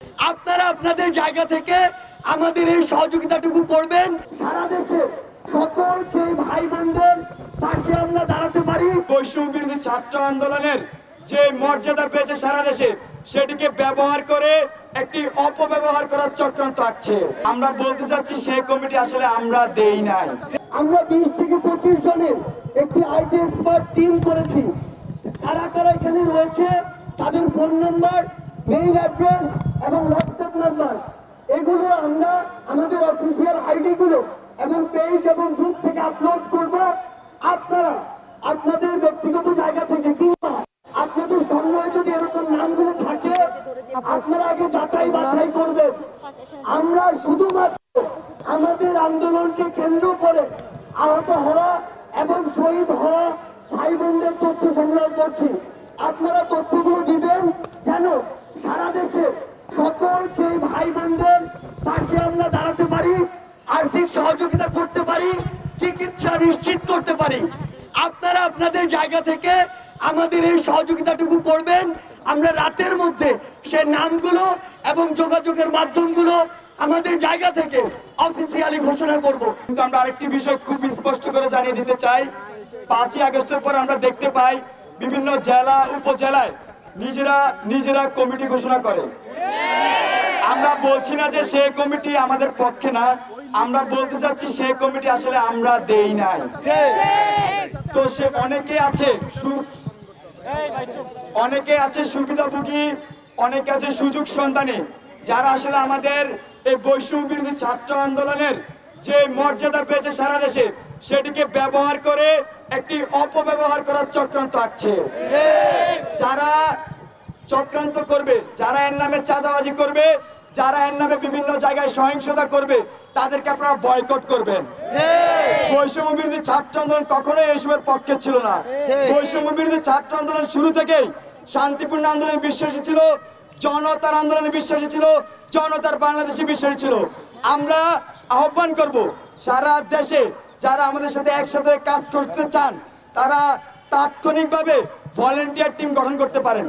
আপনারা আপনাদের জায়গা থেকে আমাদের এই সহযোগিতাটুকু করবেন। সারা দেশে সকল সেই ভাই বোনদের পাশে আমরা দাঁড়াতে পারি। বৈষম্য বিরোধী ছাত্র আন্দোলনের যে মর্যাদা পেয়েছে সারা দেশে, সেটিকে ব্যবহার করে একটি অপব্যবহার করার চক্রান্ত আছে। আমরা বলতে চাচ্ছি সেই কমিটি আসলে আমরা দেই নাই। আমরা 20 থেকে 25 জনের একটি আইটি এক্সপার্ট টিম করেছি। কারা কারা এখানে রয়েছে তাদের ফোন নাম্বার, মেইল অ্যাড্রেস এবং হোয়াটসঅ্যাপ নাম্বার, এগুলো আমরা আমাদের অফিসিয়াল আইডি গুলো এবং পেজ এবং গ্রুপ থেকে আপলোড করব। আপনারা আপনাদের ব্যক্তিগত জায়গা থেকে কিংবা আপনাদের সময় যদি এরকম নামগুলো থাকে আপনারা আগে যাচাই বাছাই করবেন। আমরা শুধুমাত্র আমাদের আন্দোলনকে কেন্দ্র করে আহত হওয়া এবং শহীদ হওয়া ভাই বোনদের তথ্য সংগ্রহ করছি। আপনারা তথ্যগুলো দিবেন যেন সারা দেশে সকল সেই ভাই বোনদের পাশে আমরা দাঁড়াতে পারি, আর্থিক সহযোগিতা করতে পারি, চিকিৎসা নিশ্চিত করতে পারি। আপনারা আপনাদের জায়গা থেকে আমাদের এই সহযোগিতাটুকু করবেন। আমরা রাতের মধ্যে সে নামগুলো এবং যোগাযোগের মাধ্যমগুলো আমাদের জায়গা থেকে অফিসিয়ালি ঘোষণা করব। কিন্তু আমরা আরেকটি বিষয় খুব স্পষ্ট করে জানিয়ে দিতে চাই, 5ই আগস্টের পর আমরা দেখতে পাই বিভিন্ন জেলা উপজেলায় নিজেরা কমিটি ঘোষণা করে। আমরা বলছি না যে সেই কমিটি আমাদের পক্ষে না, আমরা বলতে চাচ্ছি সেই কমিটি আসলে আমরা দেই নাই। তো সে অনেকে আছে সুবিধাভোগী, অনেকে আছে সুযোগ সন্ধানী, যারা আসলে আমাদের এই বৈষম্য বিরোধী ছাত্র আন্দোলনের যে মর্যাদা পেয়েছে সারা দেশে, সেটিকে ব্যবহার করে একটি অপব্যবহার করার চক্রান্ত আছে। যারা চক্রান্ত করবে, যারা এর নামে চাঁদাবাজি করবে, যারা এর নামে বিভিন্ন জায়গায় সহিংসতা করবে, তাদেরকে আপনারা বয়কট করবেন। বৈষম্য বিরোধী ছাত্র আন্দোলন কখনোই এসবের পক্ষে ছিল না। বৈষম্য বিরোধী ছাত্র আন্দোলন শুরু থেকেই শান্তিপূর্ণ আন্দোলনে বিশ্বাসী ছিল, জনতার আন্দোলনে বিশ্বাসী ছিল, জনতার বাংলাদেশে বিশ্বাসী ছিল। আমরা আহ্বান করব সারা দেশে যারা আমাদের সাথে একসাথে কাজ করতে চান, তারা তাৎক্ষণিকভাবে ভলেন্টিয়ার টিম গঠন করতে পারেন।